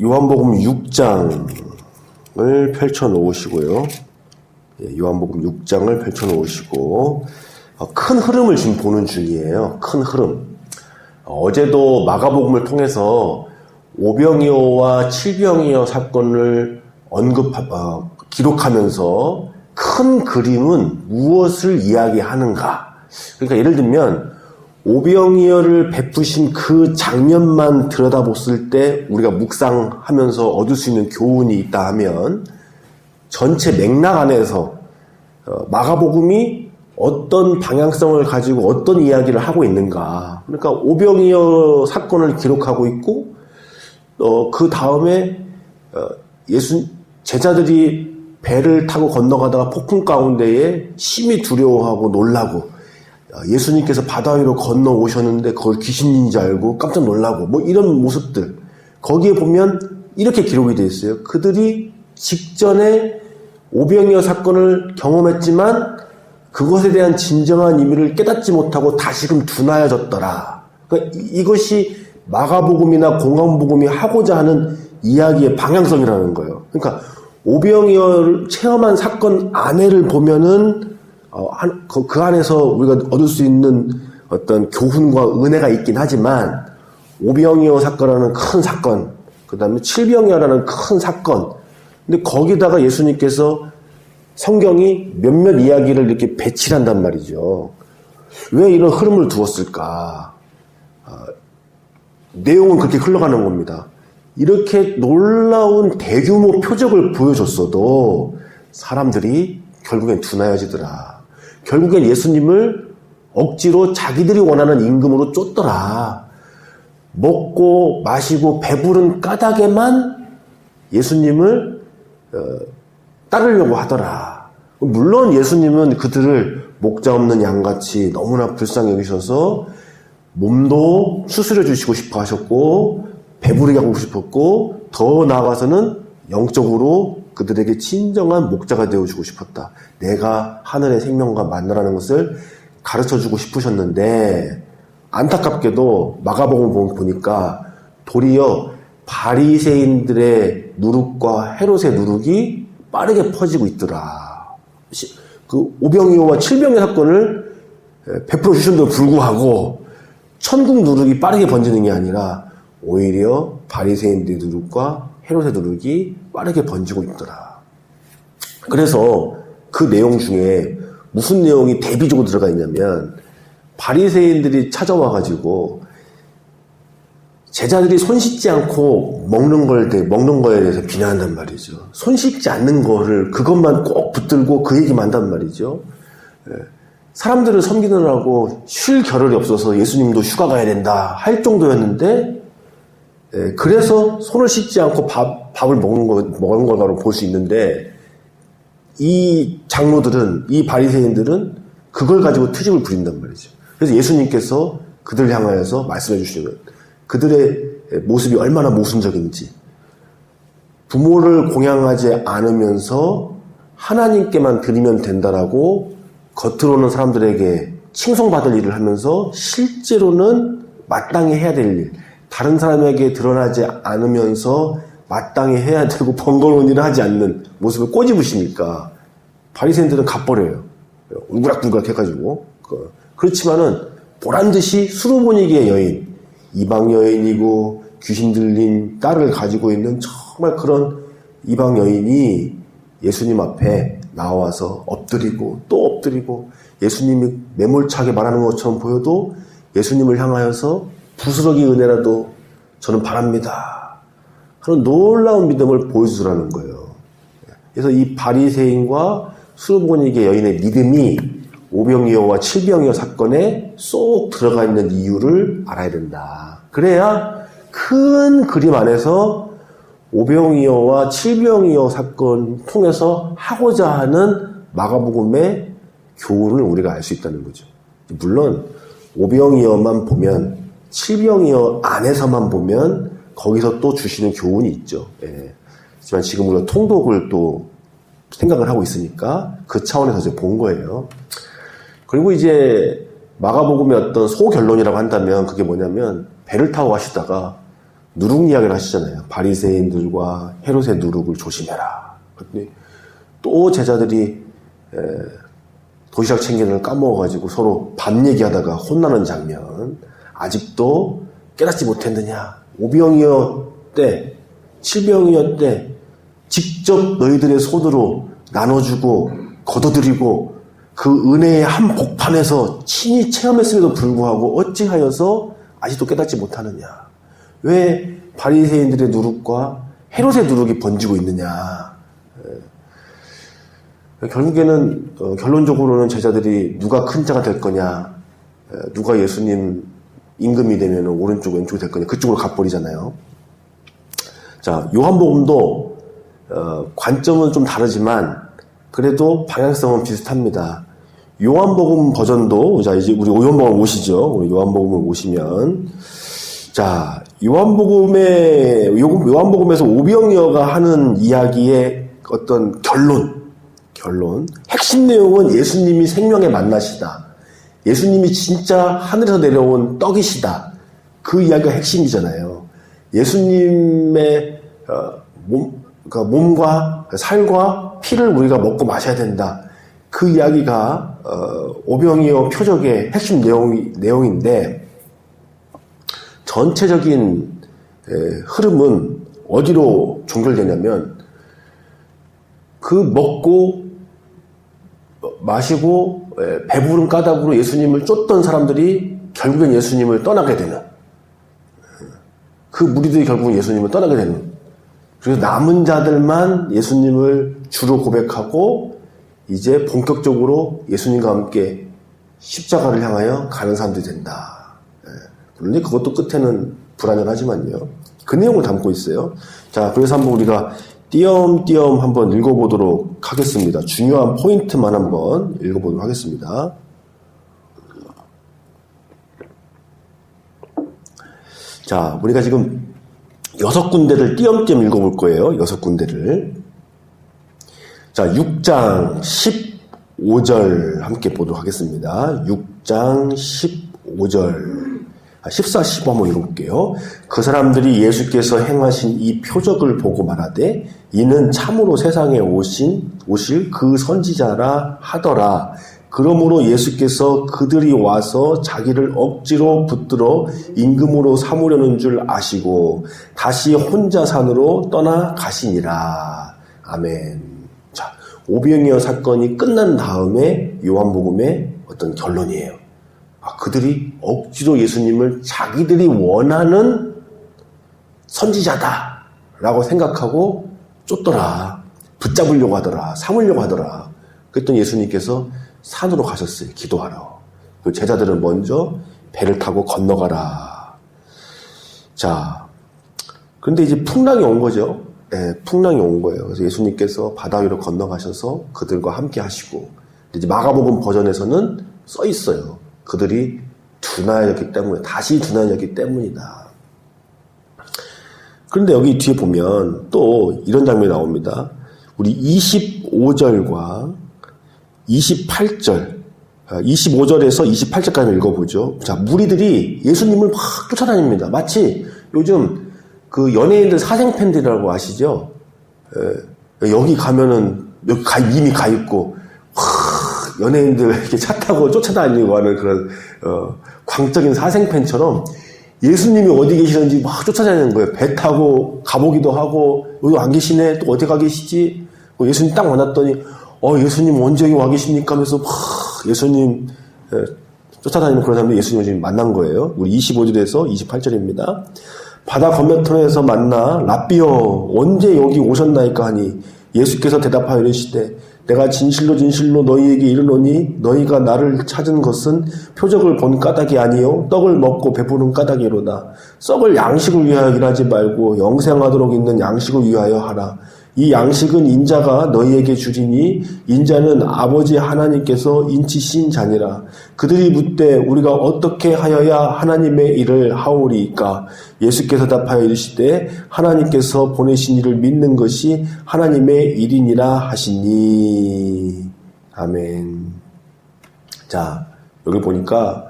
요한복음 6장을 펼쳐놓으시고요. 요한복음 6장을 펼쳐놓으시고 큰 흐름을 지금 보는 중이에요. 큰 흐름. 어제도 마가복음을 통해서 오병이어와 칠병이어 사건을 기록하면서 큰 그림은 무엇을 이야기하는가. 그러니까 예를 들면 오병이어를 베푸신 그 장면만 들여다봤을 때 우리가 묵상하면서 얻을 수 있는 교훈이 있다 하면 전체 맥락 안에서 마가복음이 어떤 방향성을 가지고 어떤 이야기를 하고 있는가. 그러니까 오병이어 사건을 기록하고 있고 그 다음에 제자들이 배를 타고 건너가다가 폭풍 가운데에 심히 두려워하고 놀라고 예수님께서 바다 위로 건너오셨는데 그걸 귀신인 줄 알고 깜짝 놀라고 뭐 이런 모습들 거기에 보면 이렇게 기록이 되어 있어요. 그들이 직전에 오병이어 사건을 경험했지만 그것에 대한 진정한 의미를 깨닫지 못하고 다시금 둔하여졌더라. 그러니까 이것이 마가복음이나 공강복음이 하고자 하는 이야기의 방향성이라는 거예요. 그러니까 오병이어를 체험한 사건 안에를 보면은 그 안에서 우리가 얻을 수 있는 어떤 교훈과 은혜가 있긴 하지만 오병이어 사건이라는 큰 사건, 그 다음에 칠병이어라는 큰 사건, 근데 거기다가 예수님께서 성경이 몇몇 이야기를 이렇게 배치를 한단 말이죠. 왜 이런 흐름을 두었을까? 내용은 그렇게 흘러가는 겁니다. 이렇게 놀라운 대규모 표적을 보여줬어도 사람들이 결국엔 둔하여지더라. 결국엔 예수님을 억지로 자기들이 원하는 임금으로 쫓더라. 먹고 마시고 배부른 까닭에만 예수님을 따르려고 하더라. 물론 예수님은 그들을 목자 없는 양같이 너무나 불쌍히 여기셔서 몸도 수술해 주시고 싶어 하셨고 배부르게 하고 싶었고 더 나아가서는 영적으로 그들에게 진정한 목자가 되어주고 싶었다. 내가 하늘의 생명과 만나라는 것을 가르쳐주고 싶으셨는데 안타깝게도 마가복음 보니까 도리어 바리새인들의 누룩과 헤롯의 누룩이 빠르게 퍼지고 있더라. 그 오병이어와 칠병의 사건을 베풀어 주셨는데도 불구하고 천국 누룩이 빠르게 번지는 게 아니라 오히려 바리새인들의 누룩과 헤롯의 누룩이 빠르게 번지고 있더라. 그래서 그 내용 중에 무슨 내용이 대비적으로 들어가 있냐면 바리새인들이 찾아와가지고 제자들이 손 씻지 않고 먹는 거에 대해서 비난한단 말이죠. 손 씻지 않는 거를 그것만 꼭 붙들고 그 얘기만 한단 말이죠. 사람들을 섬기느라고 쉴 겨를이 없어서 예수님도 휴가 가야 된다 할 정도였는데 그래서 손을 씻지 않고 밥을 먹는 거라고 볼 수 있는데 이 장로들은, 이 바리새인들은 그걸 가지고 트집을 부린단 말이죠. 그래서 예수님께서 그들을 향하여서 말씀해 주시는 거예요. 그들의 모습이 얼마나 모순적인지. 부모를 공양하지 않으면서 하나님께만 드리면 된다라고 겉으로는 사람들에게 칭송받을 일을 하면서 실제로는 마땅히 해야 될 일, 다른 사람에게 드러나지 않으면서 마땅히 해야 되고 번거로운 일을 하지 않는 모습을 꼬집으시니까 바리새인들은 갚버려요. 울그락불그락 해가지고. 그렇지만은 보란듯이 수르보니게의 여인, 이방 여인이고 귀신 들린 딸을 가지고 있는 정말 그런 이방 여인이 예수님 앞에 나와서 엎드리고 또 엎드리고 예수님이 매몰차게 말하는 것처럼 보여도 예수님을 향하여서 부스러기 은혜라도 저는 바랍니다 하는 놀라운 믿음을 보여주라는 거예요. 그래서 이 바리새인과 수르보니게 여인의 믿음이 오병이어와 칠병이어 사건에 쏙 들어가 있는 이유를 알아야 된다. 그래야 큰 그림 안에서 오병이어와 칠병이어 사건 통해서 하고자 하는 마가복음의 교훈을 우리가 알 수 있다는 거죠. 물론 오병이어만 보면 칠병이어 안에서만 보면 거기서 또 주시는 교훈이 있죠. 하지만 지금 우리가 통독을 또 생각을 하고 있으니까 그 차원에서 이제 본 거예요. 그리고 이제 마가복음의 어떤 소결론이라고 한다면 그게 뭐냐면 배를 타고 가시다가 누룩 이야기를 하시잖아요. 바리새인들과 헤롯의 누룩을 조심해라. 그랬더니 또 제자들이 도시락 챙기는 걸 까먹어가지고 서로 밥 얘기하다가 혼나는 장면. 아직도 깨닫지 못했느냐. 5병이었대, 7병이었대. 직접 너희들의 손으로 나눠주고 거둬들이고 그 은혜의 한 복판에서 친히 체험했음에도 불구하고 어찌하여서 아직도 깨닫지 못하느냐. 왜 바리새인들의 누룩과 헤롯의 누룩이 번지고 있느냐. 결국에는 결론적으로는 제자들이 누가 큰 자가 될 거냐, 누가 예수님 임금이 되면 오른쪽 왼쪽이 될 거냐, 그쪽으로 가버리잖아요. 자, 요한복음도 관점은 좀 다르지만 그래도 방향성은 비슷합니다. 요한복음 버전도, 자 이제 우리 요한복음 오시죠. 우리 요한복음을 오시면, 자 요한복음에서 오병이어가 하는 이야기의 어떤 결론, 핵심 내용은 예수님이 생명의 만나시다. 예수님이 진짜 하늘에서 내려온 떡이시다. 그 이야기가 핵심이잖아요. 예수님의 몸과 살과 피를 우리가 먹고 마셔야 된다. 그 이야기가 오병이어 표적의 핵심 내용인데, 전체적인 흐름은 어디로 종결되냐면, 그 먹고 마시고 배부른 까닭으로 예수님을 쫓던 사람들이 결국엔 예수님을 떠나게 되는, 그 무리들이 결국은 예수님을 떠나게 되는, 그래서 남은 자들만 예수님을 주로 고백하고 이제 본격적으로 예수님과 함께 십자가를 향하여 가는 사람들이 된다. 물론 그것도 끝에는 불안정하지만요. 그 내용을 담고 있어요. 자, 그래서 한번 우리가 띄엄띄엄 한번 읽어보도록 하겠습니다. 중요한 포인트만 한번 읽어보도록 하겠습니다. 자, 우리가 지금 6군데를 띄엄띄엄 읽어볼 거예요. 6군데를. 자, 6장 15절 함께 보도록 하겠습니다. 6장 15절. 14, 15 한번 읽어볼게요. 그 사람들이 예수께서 행하신 이 표적을 보고 말하되 이는 참으로 세상에 오실 그 선지자라 하더라. 그러므로 예수께서 그들이 와서 자기를 억지로 붙들어 임금으로 삼으려는 줄 아시고 다시 혼자 산으로 떠나가시니라. 아멘. 자, 오병이어 사건이 끝난 다음에 요한복음의 어떤 결론이에요. 그들이 억지로 예수님을 자기들이 원하는 선지자다라고 생각하고 쫓더라. 붙잡으려고 하더라. 삼으려고 하더라. 그랬더니 예수님께서 산으로 가셨어요. 기도하러. 그 제자들은 먼저 배를 타고 건너가라. 자, 그런데 이제 풍랑이 온 거죠. 네, 풍랑이 온 거예요. 그래서 예수님께서 바다 위로 건너가셔서 그들과 함께 하시고, 이제 마가복음 버전에서는 써 있어요. 그들이 다시 둔하였기 때문이다. 그런데 여기 뒤에 보면 또 이런 장면이 나옵니다. 우리 25절과 28절, 25절에서 28절까지 읽어보죠. 자, 무리들이 예수님을 막 쫓아다닙니다. 마치 요즘 그 연예인들 사생팬들이라고 아시죠? 여기 가면은 이미 가 있고, 연예인들 이렇게 차 타고 쫓아다니고 하는 그런 광적인 사생팬처럼 예수님이 어디 계시는지 막 쫓아다니는 거예요. 배 타고 가보기도 하고, 여기 안 계시네, 또 어디 가 계시지? 예수님 딱 만났더니 예수님 언제 여기 와 계십니까? 하면서 막 예수님 쫓아다니는 그런 사람들이 예수님을 지금 만난 거예요. 우리 25절에서 28절입니다. 바다 건너편에서 만나 랍비여 언제 여기 오셨나이까 하니 예수께서 대답하여 이르시되 내가 진실로 너희에게 이르노니 너희가 나를 찾은 것은 표적을 본 까닭이 아니요 떡을 먹고 배부른 까닭이로다. 썩을 양식을 위하여 일하지 말고 영생하도록 있는 양식을 위하여 하라. 이 양식은 인자가 너희에게 주리니 인자는 아버지 하나님께서 인치신 자니라. 그들이 묻되 우리가 어떻게 하여야 하나님의 일을 하오리까? 예수께서 답하여 이르시되 하나님께서 보내신 이를 믿는 것이 하나님의 일이니라 하시니. 아멘. 자, 여기 보니까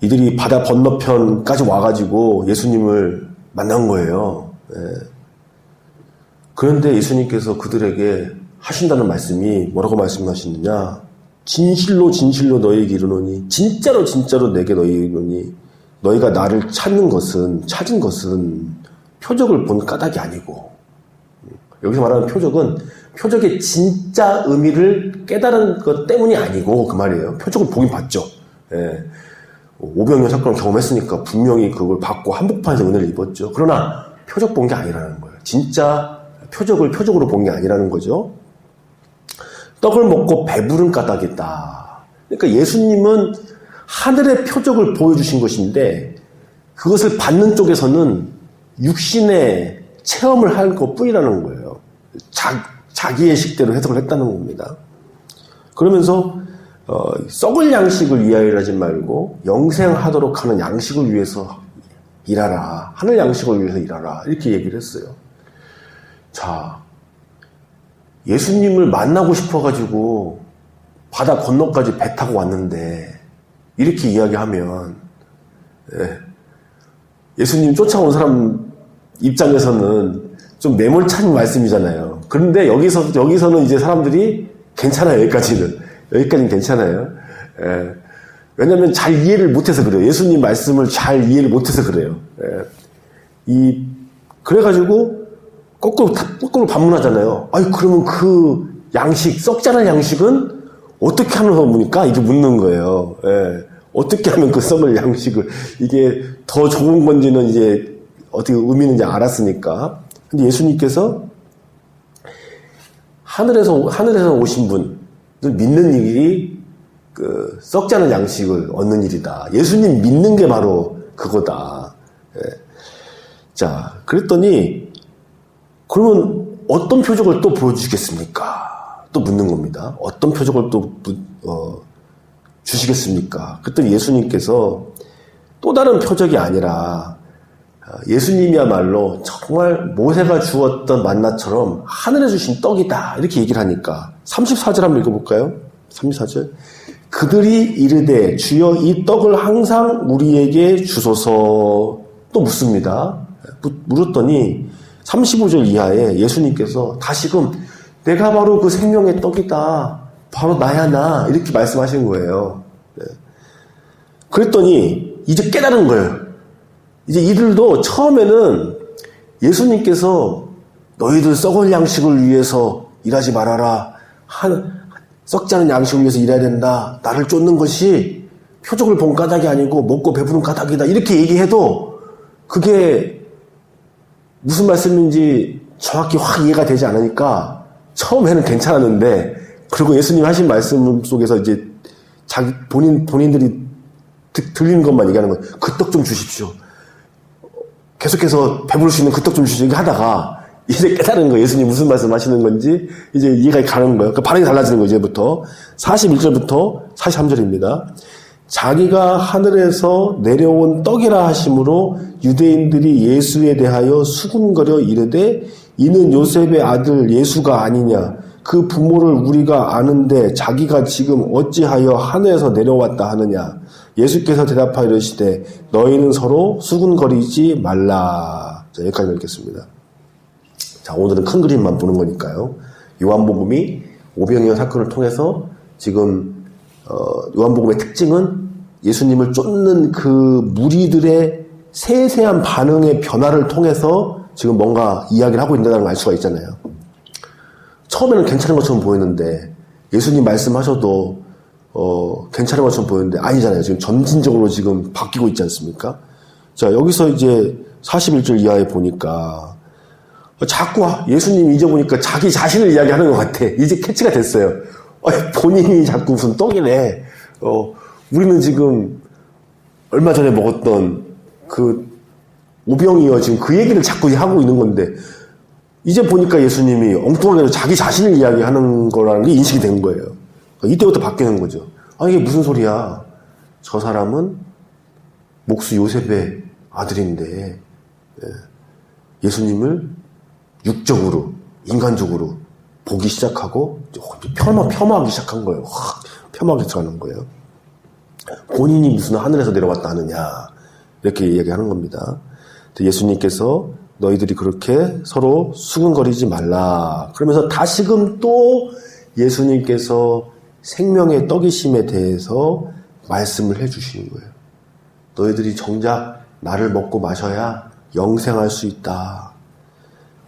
이들이 바다 건너편까지 와가지고 예수님을 만난 거예요. 예. 그런데 예수님께서 그들에게 하신다는 말씀이 뭐라고 말씀하시느냐? 진실로 진실로 너희에게 이르노니 진짜로 진짜로 내게 너희에게 이르노니 너희가 나를 찾은 것은 표적을 본 까닭이 아니고, 여기서 말하는 표적은 표적의 진짜 의미를 깨달은 것 때문이 아니고 그 말이에요. 표적을 보긴 봤죠. 예. 오병이어 사건을 경험했으니까 분명히 그걸 받고 한복판에서 은혜를 입었죠. 그러나 표적 본 게 아니라는 거예요. 진짜 표적을 표적으로 본 게 아니라는 거죠. 떡을 먹고 배부른 까닭이다. 그러니까 예수님은 하늘의 표적을 보여주신 것인데 그것을 받는 쪽에서는 육신의 체험을 할 것뿐이라는 거예요. 자기의 식대로 해석을 했다는 겁니다. 그러면서 썩을 양식을 위하여 일하지 말고 영생하도록 하는 양식을 위해서 일하라. 하늘 양식을 위해서 일하라. 이렇게 얘기를 했어요. 자, 예수님을 만나고 싶어가지고 바다 건너까지 배 타고 왔는데 이렇게 이야기하면 예수님 쫓아온 사람 입장에서는 좀 매몰찬 말씀이잖아요. 그런데 여기서는 이제 사람들이 괜찮아요. 여기까지는 괜찮아요. 왜냐하면 잘 이해를 못해서 그래요. 예수님 말씀을 잘 이해를 못해서 그래요. 그래가지고 거꾸로 반문하잖아요. 아니, 그러면 그 양식, 썩지 않은 양식은 어떻게 하면 먹습니까? 이렇게 묻는 거예요. 어떻게 하면 그 썩을 양식을, 이게 더 좋은 건지는 이제 어떻게 의미는 이제 알았으니까. 근데 예수님께서 하늘에서 오신 분을 믿는 일이 그 썩지 않은 양식을 얻는 일이다. 예수님 믿는 게 바로 그거다. 자, 그랬더니 그러면 어떤 표적을 또 보여주시겠습니까? 또 묻는 겁니다. 어떤 표적을 또 주시겠습니까? 그랬더니 예수님께서 또 다른 표적이 아니라 예수님이야말로 정말 모세가 주었던 만나처럼 하늘에 주신 떡이다. 이렇게 얘기를 하니까 34절 한번 읽어볼까요? 34절. 그들이 이르되 주여 이 떡을 항상 우리에게 주소서. 또 묻습니다. 물었더니 35절 이하에 예수님께서 다시금 내가 바로 그 생명의 떡이다. 바로 나야 나. 이렇게 말씀하시는 거예요. 그랬더니 이제 깨달은 거예요. 이제 이들도 처음에는 예수님께서 너희들 썩을 양식을 위해서 일하지 말아라. 썩지 않은 양식을 위해서 일해야 된다. 나를 쫓는 것이 표적을 본 까닭이 아니고 먹고 배부른 까닭이다. 이렇게 얘기해도 그게 무슨 말씀인지 정확히 확 이해가 되지 않으니까 처음에는 괜찮았는데, 그리고 예수님 하신 말씀 속에서 이제 본인들이 들리는 것만 얘기하는 거예요. 그 떡 좀 주십시오. 계속해서 배부를 수 있는 그 떡 좀 주십시오. 이렇게 하다가 이제 깨달은 거예요. 예수님 무슨 말씀 하시는 건지 이제 이해가 가는 거예요. 그러니까 반응이 달라지는 거예요. 이제부터 41절부터 43절입니다. 자기가 하늘에서 내려온 떡이라 하심으로 유대인들이 예수에 대하여 수군거려 이르되 이는 요셉의 아들 예수가 아니냐. 그 부모를 우리가 아는데 자기가 지금 어찌하여 하늘에서 내려왔다 하느냐. 예수께서 대답하여 이르시되 너희는 서로 수군거리지 말라. 자, 여기까지 읽겠습니다. 자, 오늘은 큰 그림만 보는 거니까요. 요한복음이 오병이어 사건을 통해서 지금 요한복음의 특징은 예수님을 쫓는 그 무리들의 세세한 반응의 변화를 통해서 지금 뭔가 이야기를 하고 있다는 걸 알 수가 있잖아요. 처음에는 괜찮은 것처럼 보였는데 예수님 말씀하셔도 괜찮은 것처럼 보였는데 아니잖아요. 지금 점진적으로 지금 바뀌고 있지 않습니까? 자, 여기서 이제 41절 이하에 보니까 자꾸 예수님이 이제 보니까 자기 자신을 이야기하는 것 같아. 이제 캐치가 됐어요. 본인이 자꾸 무슨 떡이래. 우리는 지금 얼마 전에 먹었던 그 오병이어 지금 그 얘기를 자꾸 하고 있는 건데 이제 보니까 예수님이 엉뚱하게 자기 자신을 이야기하는 거라는 게 인식이 된 거예요. 이때부터 바뀌는 거죠. 이게 무슨 소리야. 저 사람은 목수 요셉의 아들인데 예수님을 육적으로 인간적으로 보기 시작하고 폄하하기 시작한 거예요. 폄하하기 시작하는 거예요. 본인이 무슨 하늘에서 내려왔다 하느냐 이렇게 이야기하는 겁니다. 예수님께서 너희들이 그렇게 서로 수군거리지 말라. 그러면서 다시금 또 예수님께서 생명의 떡이심에 대해서 말씀을 해주시는 거예요. 너희들이 정작 나를 먹고 마셔야 영생할 수 있다.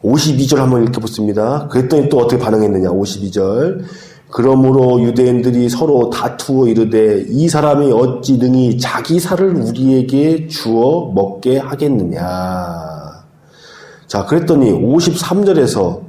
52절 한번 읽어보습니다. 그랬더니 또 어떻게 반응했느냐. 52절. 그러므로 유대인들이 서로 다투어 이르되 이 사람이 어찌 능히 자기 살을 우리에게 주어 먹게 하겠느냐. 자, 그랬더니 53절에서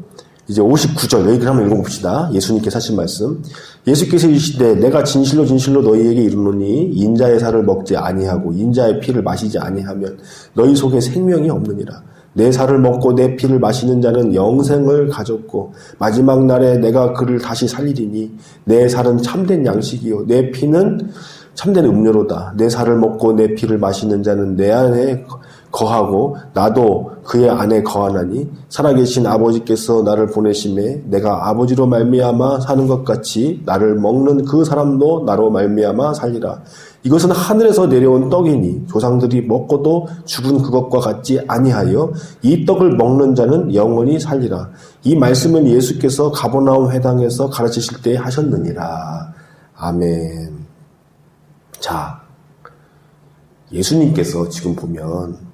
이제 59절 여기를 한번 읽어봅시다. 예수님께서 하신 말씀. 예수께서 이르시되 내가 진실로 진실로 너희에게 이르노니 인자의 살을 먹지 아니하고 인자의 피를 마시지 아니하면 너희 속에 생명이 없느니라. 내 살을 먹고 내 피를 마시는 자는 영생을 가졌고 마지막 날에 내가 그를 다시 살리리니 내 살은 참된 양식이요 내 피는 참된 음료로다. 내 살을 먹고 내 피를 마시는 자는 내 안에 거하고 나도 그의 안에 거하나니 살아계신 아버지께서 나를 보내심에 내가 아버지로 말미암아 사는 것 같이 나를 먹는 그 사람도 나로 말미암아 살리라. 이것은 하늘에서 내려온 떡이니 조상들이 먹고도 죽은 그것과 같지 아니하여 이 떡을 먹는 자는 영원히 살리라. 이 말씀은 예수께서 가버나움 회당에서 가르치실 때 하셨느니라. 아멘. 자, 예수님께서 지금 보면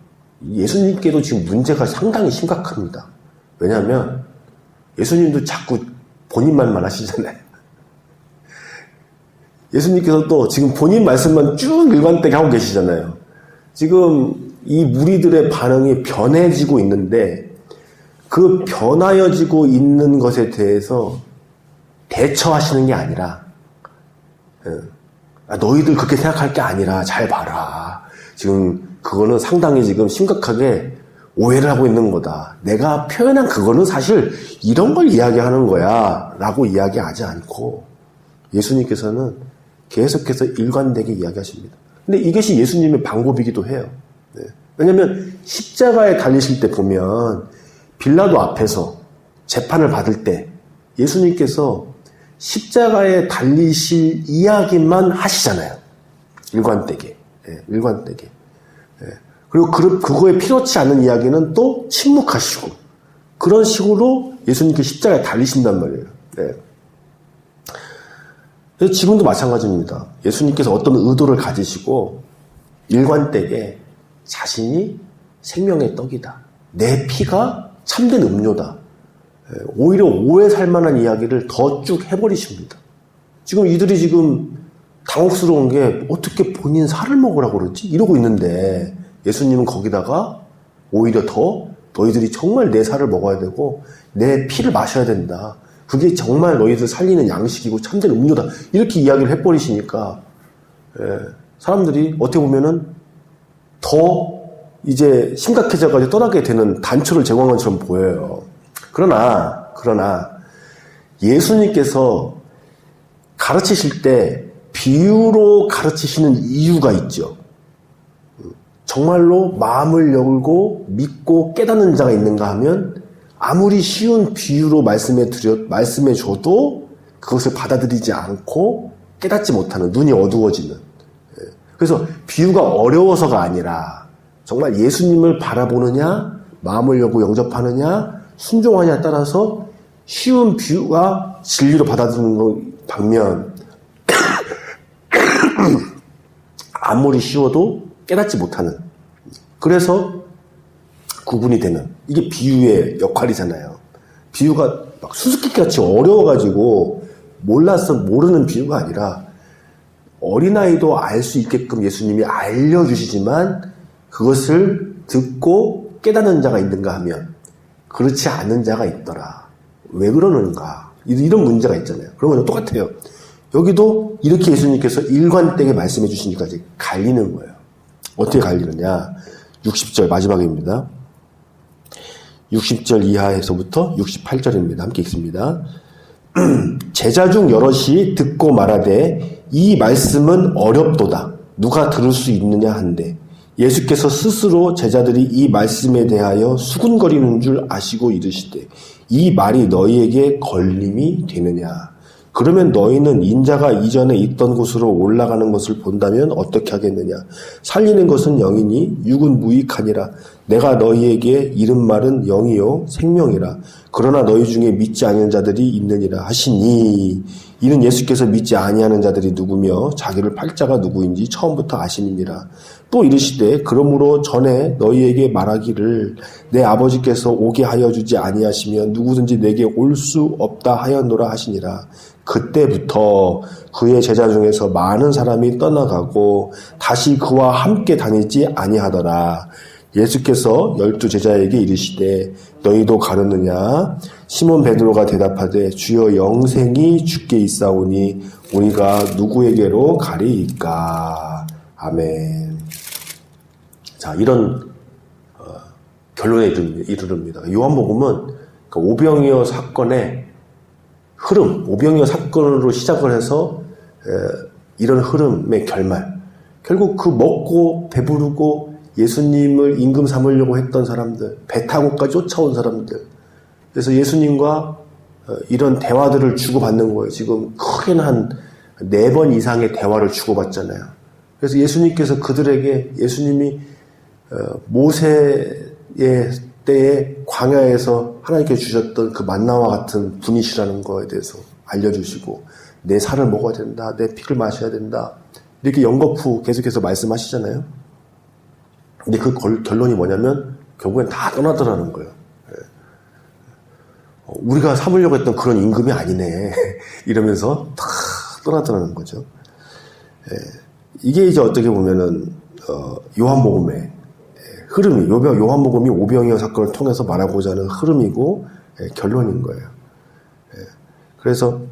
예수님께도 지금 문제가 상당히 심각합니다. 왜냐하면 예수님도 자꾸 본인만 말하시잖아요. 예수님께서도 지금 본인 말씀만 쭉 일관되게 하고 계시잖아요. 지금 이 무리들의 반응이 변해지고 있는데 그 변하여지고 있는 것에 대해서 대처하시는 게 아니라 너희들 그렇게 생각할 게 아니라 잘 봐라. 지금 그거는 상당히 지금 심각하게 오해를 하고 있는 거다. 내가 표현한 그거는 사실 이런 걸 이야기하는 거야 라고 이야기하지 않고 예수님께서는 계속해서 일관되게 이야기하십니다. 근데 이것이 예수님의 방법이기도 해요. 네. 왜냐하면 십자가에 달리실 때 보면 빌라도 앞에서 재판을 받을 때 예수님께서 십자가에 달리실 이야기만 하시잖아요. 일관되게. 네, 일관되게. 네. 그리고 그거에 필요치 않은 이야기는 또 침묵하시고 그런 식으로 예수님께서 십자가에 달리신단 말이에요. 네. 지금도 마찬가지입니다. 예수님께서 어떤 의도를 가지시고 일관되게 자신이 생명의 떡이다. 내 피가 참된 음료다. 오히려 오해 살 만한 이야기를 더 쭉 해버리십니다. 지금 이들이 지금 당혹스러운 게 어떻게 본인 살을 먹으라고 그러지? 이러고 있는데 예수님은 거기다가 오히려 더 너희들이 정말 내 살을 먹어야 되고 내 피를 마셔야 된다. 그게 정말 너희들 살리는 양식이고 참된 음료다. 이렇게 이야기를 해버리시니까 사람들이 어떻게 보면은 더 이제 심각해져가지고 떠나게 되는 단초를 제공한 것처럼 보여요. 그러나 예수님께서 가르치실 때 비유로 가르치시는 이유가 있죠. 정말로 마음을 열고 믿고 깨닫는 자가 있는가 하면 아무리 쉬운 비유로 말씀해 줘도 그것을 받아들이지 않고 깨닫지 못하는, 눈이 어두워지는. 그래서 비유가 어려워서가 아니라 정말 예수님을 바라보느냐, 마음을 열고 영접하느냐, 순종하냐에 따라서 쉬운 비유가 진리로 받아들이는 것 반면 아무리 쉬워도 깨닫지 못하는. 그래서 구분이 되는. 이게 비유의 역할이잖아요. 비유가 막 수수께끼같이 어려워가지고 모르는 비유가 아니라 어린아이도 알 수 있게끔 예수님이 알려주시지만 그것을 듣고 깨닫는 자가 있는가 하면 그렇지 않은 자가 있더라. 왜 그러는가? 이런 문제가 있잖아요. 그러면 똑같아요. 여기도 이렇게 예수님께서 일관되게 말씀해 주시니까 이제 갈리는 거예요. 어떻게 갈리느냐? 60절 마지막입니다. 60절 이하에서부터 68절입니다. 함께 읽습니다. 제자 중 여럿이 듣고 말하되 이 말씀은 어렵도다. 누가 들을 수 있느냐 한데 예수께서 스스로 제자들이 이 말씀에 대하여 수군거리는 줄 아시고 이르시되 이 말이 너희에게 걸림이 되느냐. 그러면 너희는 인자가 이전에 있던 곳으로 올라가는 것을 본다면 어떻게 하겠느냐. 살리는 것은 영이니 육은 무익하니라. 내가 너희에게 이른 말은 영이요 생명이라. 그러나 너희 중에 믿지 아니하는 자들이 있느니라 하시니, 이는 예수께서 믿지 아니하는 자들이 누구며 자기를 팔 자가 누구인지 처음부터 아심이니라. 또 이르시되 그러므로 전에 너희에게 말하기를 내 아버지께서 오게 하여 주지 아니하시면 누구든지 내게 올 수 없다 하였노라 하시니라. 그때부터 그의 제자 중에서 많은 사람이 떠나가고 다시 그와 함께 다니지 아니하더라. 예수께서 12 제자에게 이르시되 너희도 가느느냐? 시몬 베드로가 대답하되 주여 영생이 주께 있사오니 우리가 누구에게로 가리이까? 아멘. 자, 이런 결론에 이르릅니다. 요한복음은 그 오병이어 사건의 흐름, 오병이어 사건으로 시작을 해서 이런 흐름의 결말, 결국 그 먹고 배부르고 예수님을 임금 삼으려고 했던 사람들, 배 타고까지 쫓아온 사람들, 그래서 예수님과 이런 대화들을 주고받는 거예요. 지금 크게는 한 4번 이상의 대화를 주고받잖아요. 그래서 예수님께서 그들에게 예수님이 모세의 때에 광야에서 하나님께 주셨던 그 만나와 같은 분이시라는 거에 대해서 알려주시고, 내 살을 먹어야 된다, 내 피를 마셔야 된다, 이렇게 연거푸 계속해서 말씀하시잖아요. 근데 그 결론이 뭐냐면 결국엔 다 떠나더라는 거예요. 우리가 삼으려고 했던 그런 임금이 아니네 이러면서 다 떠나더라는 거죠. 이게 이제 어떻게 보면은 요한복음의 흐름이, 요한복음이 오병이어 사건을 통해서 말하고자 하는 흐름이고 결론인 거예요. 그래서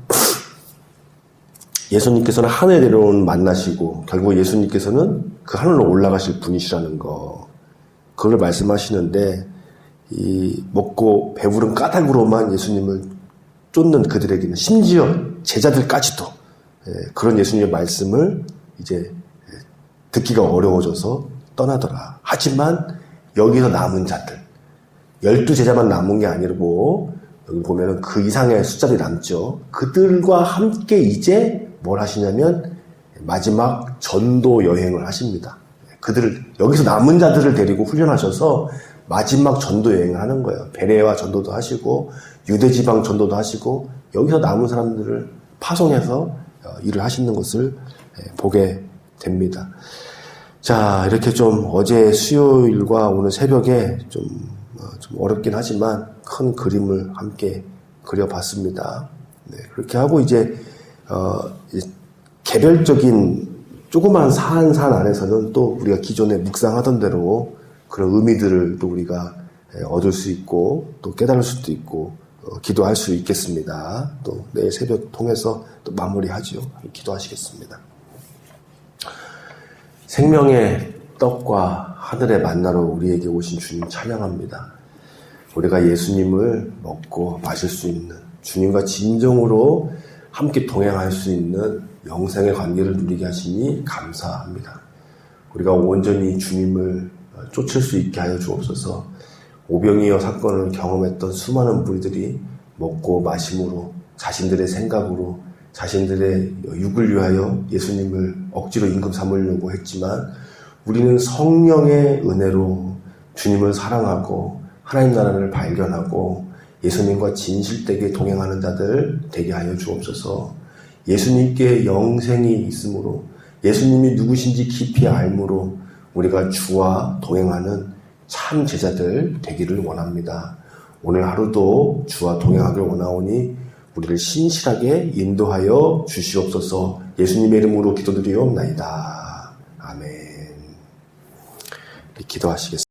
예수님께서는 하늘에 내려온 만나시고 결국 예수님께서는 그 하늘로 올라가실 분이시라는 거, 그걸 말씀하시는데, 이 먹고 배부른 까닭으로만 예수님을 쫓는 그들에게는, 심지어 제자들까지도 그런 예수님의 말씀을 이제 듣기가 어려워져서 떠나더라. 하지만 여기서 남은 자들, 12 제자만 남은 게 아니고 여기 보면은 그 이상의 숫자들이 남죠. 그들과 함께 이제 뭘 하시냐면 마지막 전도 여행을 하십니다. 그들을, 여기서 남은 자들을 데리고 훈련하셔서 마지막 전도 여행을 하는 거예요. 베레와 전도도 하시고 유대지방 전도도 하시고 여기서 남은 사람들을 파송해서 일을 하시는 것을 보게 됩니다. 자, 이렇게 좀 어제 수요일과 오늘 새벽에 좀 어렵긴 하지만 큰 그림을 함께 그려봤습니다. 네, 그렇게 하고 이제 개별적인 조그만 산 안에서는 또 우리가 기존에 묵상하던 대로 그런 의미들을 또 우리가 얻을 수 있고 또 깨달을 수도 있고 기도할 수 있겠습니다. 또 내일 새벽 통해서 또 마무리하죠. 기도하시겠습니다. 생명의 떡과 하늘의 만나로 우리에게 오신 주님 찬양합니다. 우리가 예수님을 먹고 마실 수 있는, 주님과 진정으로 함께 동행할 수 있는 영생의 관계를 누리게 하시니 감사합니다. 우리가 온전히 주님을 쫓을 수 있게 하여 주옵소서. 오병이어 사건을 경험했던 수많은 무리들이 먹고 마심으로, 자신들의 생각으로, 자신들의 육을 위하여 예수님을 억지로 임금 삼으려고 했지만, 우리는 성령의 은혜로 주님을 사랑하고 하나님 나라를 발견하고 예수님과 진실되게 동행하는 자들 되게 하여 주옵소서. 예수님께 영생이 있으므로, 예수님이 누구신지 깊이 알므로 우리가 주와 동행하는 참 제자들 되기를 원합니다. 오늘 하루도 주와 동행하길 원하오니 우리를 신실하게 인도하여 주시옵소서. 예수님의 이름으로 기도드리옵나이다. 아멘. 기도하시겠습니다.